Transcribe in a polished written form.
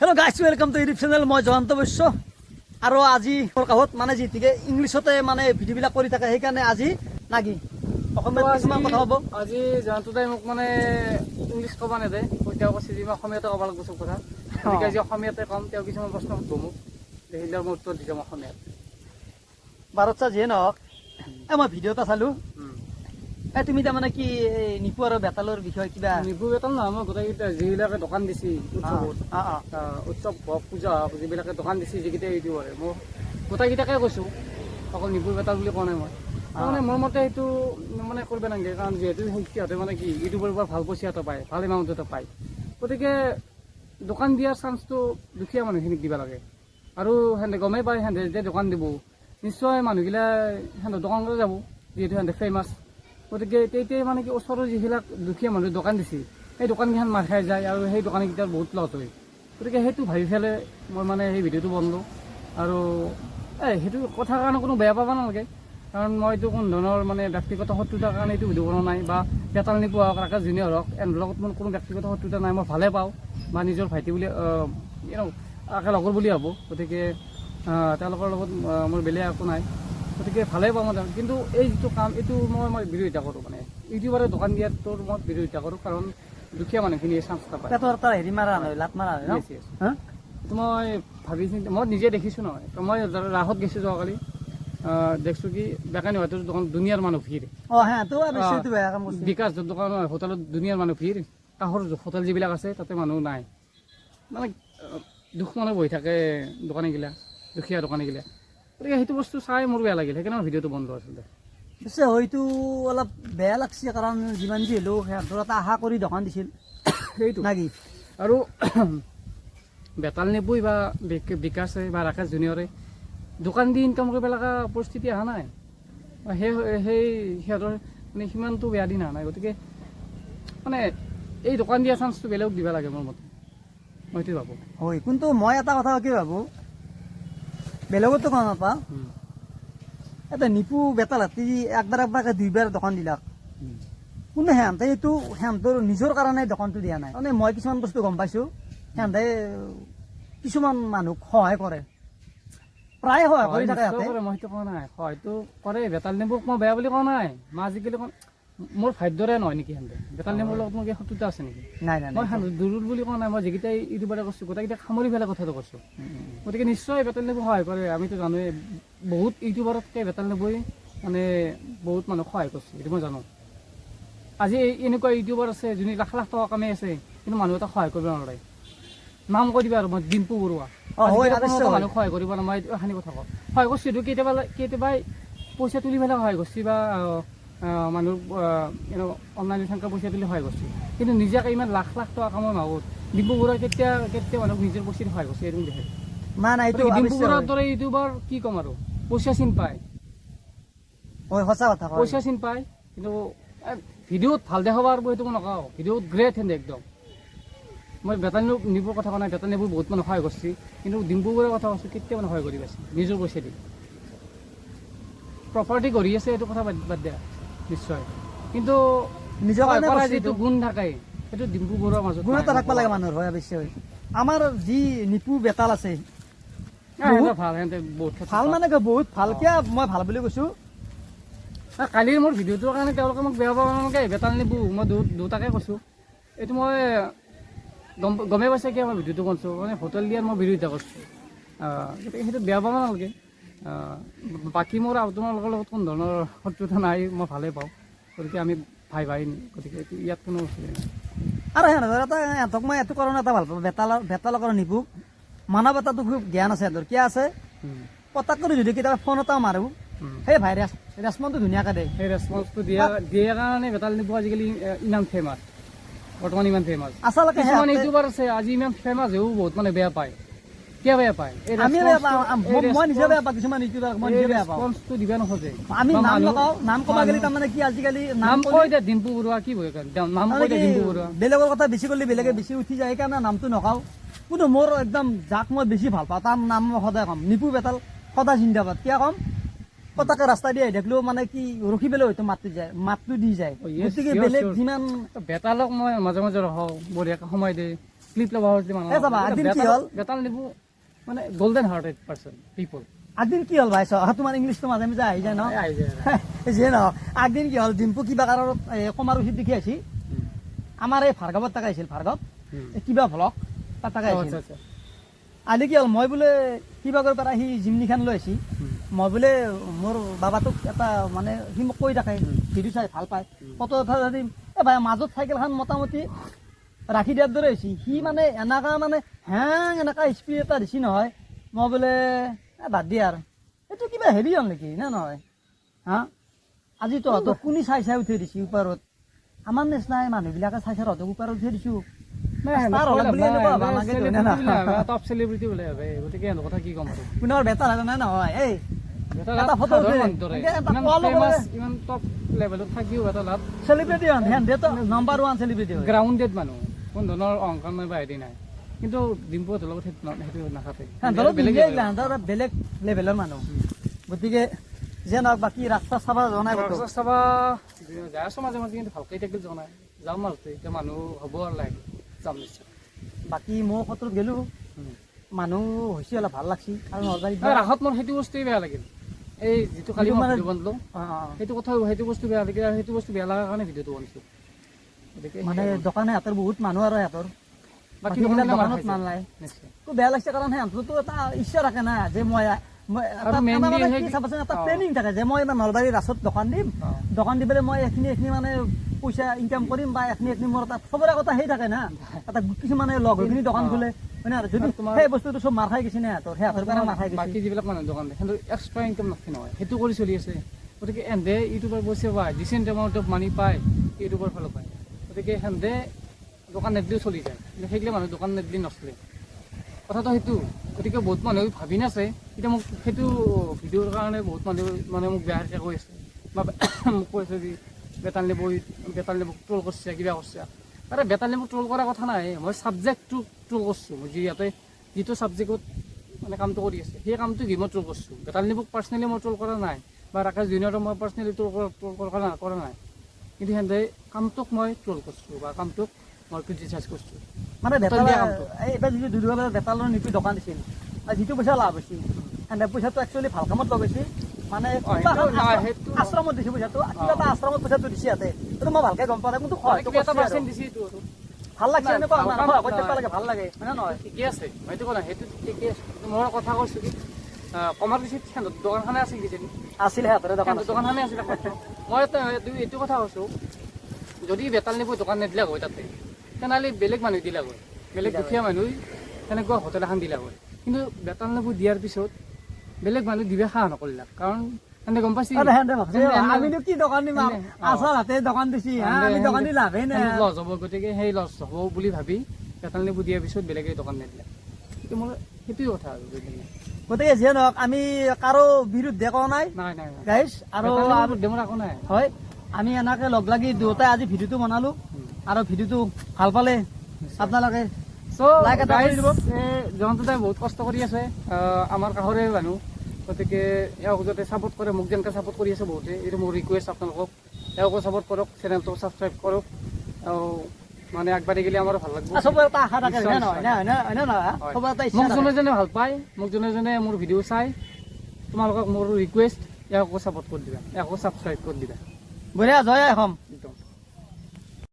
Hello guys welcome to YouTube channel मैं जयন্ত বৈশ্য আৰু আজি মোৰ কাহত মানে যেতিকে ইংলিছতে মানে ভিডিঅ'বিলাক কৰি থাকে সেইকাৰণে আজি নাগি অসমীয়াত কিছুমান কথা হ'ব আজি জয়ন্তদাই মোক মানে ইংলিছ ক'ব নেদে তেওঁ কৈছে যে মই অসমীয়াতে ক'ব লাগিব চব কথা গতিকে আজি অসমীয়াতে ক'ম তেওঁ কিছুমান প্ৰশ্ন সুধিব মোক সেইবিলাক মই উত্তৰ দি যাম অসমীয়াত বাৰতছা যিয়ে নহওক মই ভিডিঅ' এটা চালোঁ তুমি তাৰমানে কি নিপু আৰু বেতালৰ বিষয়ে কিবা নিপু বেতাল নহয় মই গোটেইকেইটা যিবিলাকে দোকান দিছে উৎসৱত উৎসৱ হওক পূজা হওক যিবিলাকে দোকান দিছে যিকেইটা ইউটিউবাৰে মই গোটেইকেইটাকে কৈছোঁ অকল নিপু বেতাল বুলি কোৱা নাই মই তাৰমানে মোৰ মতে সেইটো মানে কৰিব নালাগে কাৰণ যিহেতু সিহঁতে মানে কি ইউটিউবৰ পৰা ভাল পইচা এটা পায় ভাল এমাউণ্ট এটা পায় গতিকে দোকান দিয়াৰ চান্সটো দুখীয়া মানুহখিনিক দিব লাগে আৰু সিহঁতে গমেই পায় সিহঁতে যেতিয়া দোকান দিব নিশ্চয় মানুহগিলা সিহঁতৰ দোকানলৈ যাব যিহেতু সিহঁতে ফেমাছ গতিকে তেতিয়াই মানে কি ওচৰৰ যিবিলাক দুখীয়া মানুহে দোকান দিছে সেই দোকানকেইখন মাৰ খাই যায় আৰু সেই দোকানকেইটাৰ বহুত লছ হয় গতিকে সেইটো ভাবি পেলাই মই মানে সেই ভিডিঅ'টো বনালোঁ আৰু সেইটো কথাৰ কাৰণে কোনো বেয়া পাব নালাগে কাৰণ মইতো কোনো ধৰণৰ মানে ব্যক্তিগত শত্ৰুতাৰ কাৰণে এইটো ভিডিঅ' বনোৱা নাই বা বেতাল নিপু হওক ৰাকেশ জুনিয়ৰ হওক এওঁৰ লগত মোৰ কোনো ব্যক্তিগত শত্ৰুতা নাই মই ভালে পাওঁ বা নিজৰ ভাইটি বুলি লগৰ বুলি ভাবোঁ গতিকে তেওঁলোকৰ লগত মোৰ বেলেগ একো নাই গতিকে ভালেই পাওঁ মই কিন্তু এই যিটো কাম এইটো মই বিৰোধিতা কৰোঁ মানে ইউটিউবাৰে দোকান দিয়াটোৰ মই বিৰোধিতা কৰোঁ কাৰণ দুখীয়া মানুহখিনিয়ে চান্স নাপায় হেৰি মাৰা নহয় লাট মাৰা হয় মই ভাবিছোঁ মই নিজে দেখিছোঁ নহয় মই ৰাসত গৈছোঁ যোৱাকালি দেখছোঁ কি বেকানী হোটেলৰ দোকান দুনিয়াৰ মানুহ ভিৰ বিকাশ দোকান হোটেলত দুনিয়াৰ মানুহ ভিৰ কাষৰ হোটেল যিবিলাক আছে তাতে মানুহ নাই মানে দুখ মানুহ বহি থাকে দোকানীগিলা দুখীয়া দোকানীগিলা গতিকে সেইটো বস্তু চাই মোৰ বেয়া লাগিল সেইকাৰণে মই ভিডিঅ'টো বন্ধ আছিলে পিছে হয়তো অলপ বেয়া লাগছে কাৰণ যিমান যি হ'লেও সিহঁতৰ এটা আশা কৰি দোকান দিছিল সেইটো নাকি আৰু বেতাল নিপুই বা বিকাশে বা ৰাকেশ জুনিয়ৰে দোকান দি ইনকাম কৰিব লগা পৰিস্থিতি অহা নাই সেই সিহঁতৰ মানে সিমানটো বেয়া দিন অহা নাই গতিকে মানে এই দোকান দিয়া চান্সটো বেলেগক দিব লাগে মোৰ মতে মই সেইটো ভাবোঁ হয় কিন্তু মই এটা কথা কি ভাবোঁ বেলেগতো কোৱা নাপাওঁ এটা নিপু বেতাল হাতী একবাৰ দুইবাৰ দোকান দিলাক কিন্তু সিহঁতে এইটো সিহঁতৰ নিজৰ কাৰণে দোকানটো দিয়া নাই মানে মই কিছুমান বস্তু গম পাইছোঁ সিহঁতে কিছুমান মানুহক সহায় কৰে প্ৰায় সহায় কৰি থাকে মই সেইটো কোৱা নাই হয়তো কৰে বেতাল নেবুক মই বেয়া বুলি কোৱা নাই মই আজিকালি মোৰ ভাগ্যৰে নহয় নেকি সিহঁতে বেতাল নেবুৰ লগত মোৰ শত্ৰুতা আছে নেকি নাই নাই মই দূৰ বুলি কোৱা নাই মই যিকেইটাই ইউটিউবাৰে কৈছোঁ গোটেইকেইটা সামৰি পেলাই কথাটো কৈছোঁ গতিকে নিশ্চয় বেতাল নেবু সহায় কৰে আমিতো জানোৱেই বহুত ইউটিউবাৰতকৈ বেতাল নেবুই মানে বহুত মানুহক সহায় কৰিছে এইটো মই জানো আজি এনেকুৱা ইউটিউবাৰ আছে যোনে লাখ লাখ টকা কামাই আছে কিন্তু মানুহ এটা সহায় কৰিব নোৱাৰে নাম কৈ দিবা আৰু মই ডিম্পু বৰুৱা মানুহ সহায় কৰিব নোৱাৰে মই এইখিনি কথা কওঁ সহায় কৰিছোঁ এইটো কেতিয়াবাই পইচা তুলি পেলাই সহায় কৰিছে বা মানুহ অনলাইন সংখ্যা পইচা তুলি সহায় কৰিছে কিন্তু নিজাকৈ ইমান লাখ লাখ টকা কামৰ মাহত ডিম্পু বৰুৱাই কেতিয়া মানুহক নিজৰ পইচা সহায় কৰিছে এইটো দেখে ডিম্পু বৰুৱাৰ দৰে ইউটিউবাৰ কি ক'ম আৰু পইচা চিন পায় সঁচা কথা পইচা চিন পায় কিন্তু ভিডিঅ'ত ভাল দেখাব আৰু সেইটো মই নকওঁ ভিডিঅ'ত গ্ৰেট হেন একদম মই বেতাল নিবুৰ কথা কোৱা নাই বেতাল নিবুৰ বহুত মানুহ সহায় কৰিছে কিন্তু ডিম্পু বৰুৱাৰ কথা কৈছোঁ কেতিয়া মানুহ সহায় কৰি পাইছে নিজৰ পইচা দি প্ৰপাৰ্টি কৰি আছে এইটো কথা বাদ দিয়া নিশ্চয় কিন্তু নিজৰ যিটো গুণ থাকে সেইটো ডিম্পু বৰুৱাৰ মাজত গুণ এটা থাকিব লাগে মানুহৰ হয় অৱশ্যে আমাৰ যি নিপু বেতাল আছে ভাল সিহঁতে বহুত ভাল মানে বহুত ভালকে মই ভাল বুলি কৈছোঁ কালি মোৰ ভিডিঅ'টোৰ কাৰণে তেওঁলোকে মোক বেয়া পাব নালাগে বেতাল নিবু মই দুটাকে কৈছোঁ এইটো মই গমেই পাইছে কিয় মই ভিডিঅ'টো কৰিছোঁ মানে হোটেল দিয়াৰ মই বিৰোধিতা কৰিছোঁ গতিকে সেইটো বেয়া পাব নালাগে বাকী মোৰ আপোনালোকৰ লগত কোনো ধৰণৰ শত্ৰুতা নাই মই ভালেই পাওঁ গতিকে আমি ভাই গতিকে ইয়াত কোনো অসুবিধা নাই আৰু সিহঁতক মই এইটো কাৰণে এটা ভাল পাওঁ বেতালক আৰু নিপুক মানৱতাটো খুব জ্ঞান আছে সিহঁতৰ কিয় আছে পতাক কৰি যদি কেতিয়াবা ফোন এটা মাৰোঁ সেই ভাই ৰেচপন্সটো ধুনীয়াকৈ দিয়ে সেই ৰেচপন্সটো দিয়ে কাৰণে বেতাল নিপু আজিকালি ইমান ফেমাছ বৰ্তমান ইমান ফেমাছ আচলতে কিছুমান ইউটিউবাৰ আছে আজি ইমান ফেমাছ হৈও বহুত মানে বেয়া পায় কিয় বেয়া পায় আমি বেয়া পাওঁ মই নিজে বেয়া পাওঁ কিছুমান ইউটিউবাৰক মই নিজে বেয়া পাওঁ ৰেচপন্সটো দিব নোখোজে আমি নাম লগাওঁ নাম ক'ব গ'লে তাৰমানে কি আজিকালি নাম কৈ দিয়ে ডিম্পু বৰুৱা কি ভয় নাম কৈ দিয়ে ডিম্পু বৰুৱা বেলেগৰ কথা বেছি কৰিলে বেলেগে বেছি উঠি যায় সেইকাৰণে নামটো নকওঁ কিন্তু মোৰ একদম যাক মই বেছি ভাল পাওঁ তাৰ নাম মই সদায় ক'ম নিপু বেতাল সদায় জিন্দাবাদ কিয় ক'ম পতাকে ৰাস্তা দি আহি থাকিলেও মানে কি ৰখি পেলাই হয়তো মাতটো দি যায় গতিকে বেলেগ যিমান বেতালক মই মাজে মাজে ৰখাওঁ বঢ়িয়াকৈ সময় দিয়ে স্লিপ ল'ব হ'লে মানুহ এই চাবা, এদিন কি হ'ল? বেতাল নিবু মানে গোল্ডেন হাৰ্টেড পাৰ্চন পিপল আগদিন কি হ'ল ভাই তোমাৰ ইংলিছটো মাজে মাজে আহি যায় ন আহি যায় যিয়ে নহওক আগদিন কি হ'ল ডিম্পু কিবা কাৰণত কমাৰুচিত দেখি আহিছি আমাৰ এই ভাৰ্গৱত তাক আহিছিল ভাৰ্গৱ এই কিবা ভ্লগ তাত তাক আহিছিল আচ্ছা আজি কি হ'ল মই বোলে কিবা কৰি পেলাই সি জিমনিখান লৈ আহিছি মই বোলে মোৰ বাবাটোক এটা মানে সি মোক কৈ থাকে ভিডিঅ' চাই ভাল পায় ফটো উঠাই দিম এই ভাই মাজত চাইকেলখন মোটামুটি ৰাখি দিয়াৰ দৰে হৈছি সি মানে এনেকা মানে এনেকা স্পীড এটা দিছি নহয় মই বোলে বাদ দিয়া আৰু এইটো কিবা হেৰি হ'ল নেকি নে নহয় হা আজি তহঁতক কোনে চাই চাই উঠাই দিছি ওপৰত আমাৰ নিচিনাই মানুহবিলাকে চাই চাই তহঁতক ওপৰত উঠাই দিছোঁ টপ চেলিব্ৰিটি বোলে ভাবে গতিকে এনে কথা কি ক'ম আৰু পুনৰ বেটাৰ হয় নে নহয় এই এটা ফটো ইমান টপ লেভেলত থাকিও এটা লাভ চেলিব্ৰিটি হন হেঁতেতো নাম্বাৰ 1 চেলিব্ৰিটি হয় গ্ৰাউণ্ডেড মানুহ কোনো ধৰণৰ অহংকাৰ নাই বা হেৰি নাই কিন্তু ডিম্পুহঁতৰ লগত সেইটো নাথাকে বেলেগ লেভেলৰ মানুহ গতিকে যে নহওক বাকী ৰাস্তা চাবা জনাই ৰাস্তা চাবা যাই আছো মাজে মাজে কিন্তু ভালকৈ থাকিল জনাই যাম মাজতে এতিয়া মানুহ হ'ব আৰু লাগে যাম নিশ্চয় বাকী মই সত্ৰত গেলো মানুহ হৈছে অলপ ভাল লাগছি আৰু ৰাসত মোৰ সেইটো বস্তুৱেই বেয়া লাগিল এই যিটো কালি ভিডিঅ' বনালো সেইটো কথা সেইটো বস্তু বেয়া লাগিল আৰু সেইটো বস্তু বেয়া লগাৰ কাৰণে ভিডিঅ'টো বনাইছো গতিকে মানে দোকানে হাতৰ বহুত মানুহ আৰু সিহঁতৰ বাকী দোকানত মান নাই বেয়া লাগছে কাৰণ সিহঁতৰতো এটা ইচ্ছা থাকে না যে মই চাবাচোন এটা প্লেনিং থাকে যে মই নলবাৰী ৰাসত দোকান দিম দোকান দি পেলাই মই এইখিনি মানে পইচা ইনকাম কৰিম বা এইখিনি মোৰ এটা চবৰে কথা সেই থাকে না এটা কিছুমানে লগ হৈ দোকান খোলে হয় না যদি সেই বস্তুটো চব মাৰ খাই গৈছে না সিহঁতৰ কাৰণে মাৰ খাই গৈছে বাকী যিবিলাক মানুহ দোকান দিয়ে সিহঁতৰ এক্সট্ৰা ইনকাম নাথাকে নহয় সেইটো কৰি চলি আছে গতিকে এহেঁতে ইউটিউবাৰ পইচা পায় ডিচেণ্ট এমাউণ্ট অফ মানি পায় ইউটিউবৰ ফালৰ পায় গতিকে সিহঁতে দোকান নেদিলেও চলি যায় কিন্তু সেইগিলা মানুহ দোকান নেদিলে নচলে কথাটো সেইটো গতিকে বহুত মানুহে ভাবি নাছে এতিয়া মোক সেইটো ভিডিঅ'ৰ কাৰণে বহুত মানুহে মানে মোক বেয়াকৈ কৈ আছে বা মোক কৈ আছে যে বেতাল নেবুক ট্ৰল কৰিছে কিবা কৰিছে আৰে বেতাল নেবুক ট্ৰল কৰাৰ কথা নাই মই ছাবজেক্টটো ট্ৰল কৰিছোঁ মই ইয়াতে যিটো ছাবজেক্টত মানে কামটো কৰি আছে সেই কামটো কি মই ট্ৰল কৰিছোঁ বেতাল নেবুক পাৰ্চনেলি মই ট্ৰল কৰা নাই বা ৰাকেশ জুনিয়ৰক মই পাৰ্চনেলি ট্ৰল কৰা নাই কিন্তু সিহঁতে কামটোক মই ট্ৰল কৰিছোঁ বা কামটোক মই ক্ৰিটিচাইজ কৰিছোঁ মানে এইবাৰ যিটো দুৰ্গা বেতালৰ নিপি দোকান দিছিল যিটো পইচা লাভ হৈছিল সিহঁতে পইচাটো একচুৱেলি ভাল কামত লগাইছে মানে আশ্ৰমত দিছে পইচাটো কিবা এটা আশ্ৰমত পইচাটো দিছে ইয়াতে সেইটো মই ভালকে গম পোৱা নাই কিন্তু ভাল লাগছে এনেকুৱা লাগে ভাল লাগে হয় নে নহয় ঠিকে আছে হয়তো কোৱা সেইটো ঠিকে আছে মই কথা কৈছোঁ কি কমাৰ দিছে সিহঁতৰ দোকানখনে আছিল কিজানি আছিলে সিহঁতৰে দোকানখনে আছিলে মই এইটো কথা কৈছোঁ যদি বেতাল নেবু দোকান নিদিলে হয় তাতে তেনেহ'লে বেলেগ মানুহ দিলা হয় বেলেগ দুখীয়া মানুহ তেনেকুৱা হোটেল এখন দিলা হয় কিন্তু বেতাল নেবু দিয়াৰ পিছত বেলেগ মানুহ দিবে সাহ নকৰিলাক কাৰণ সিহঁতে গম পাইছে আমিনো কি দোকান দিম আচল হাতে দোকান দিছি আমি দোকান দি লাভেই নাই লছ হ'ব গতিকে সেই লছ হ'ব বুলি ভাবি বেতাল নেবু দিয়াৰ পিছত বেলেগে দোকান নিদিলে কিন্তু মোৰ সেইটোৱে কথা আৰু গতিকে যিয়ে নহওক আমি কাৰো বিৰুদ্ধে কোৱা নাই নাই গাইজ আৰু মোৰ একো নাই হয় আমি এনেকে লগ লাগি দুয়োটাই আজি ভিডিঅ'টো বনালো আৰু ভিডিঅ'টো ভাল পালে আপোনালোকে জয়ন্তদাই বহুত কষ্ট কৰি আছে আমাৰ কাষৰে মানুহ গতিকে এওঁক যাতে ছাপোৰ্ট কৰে মোক যেনেকৈ ছাপোৰ্ট কৰি আছে বহুতে এইটো মোৰ ৰিকুৱেষ্ট আপোনালোকক এওঁকো ছাপোৰ্ট কৰক চেনেলটো ছাবস্ক্ৰাইব কৰক আৰু মানে আগবাঢ়ি গ'লে আমাৰো ভাল লাগিব মোক যোনে যোনে ভাল পায় মোক যোনে যোনে মোৰ ভিডিঅ' চাই তোমালোকক মোৰ ৰিকুৱেষ্ট এওঁকো ছাপোৰ্ট কৰি দিবা এওঁকো ছাবস্ক্ৰাইব কৰি দিবা বঢ়িয়া জয় অসম।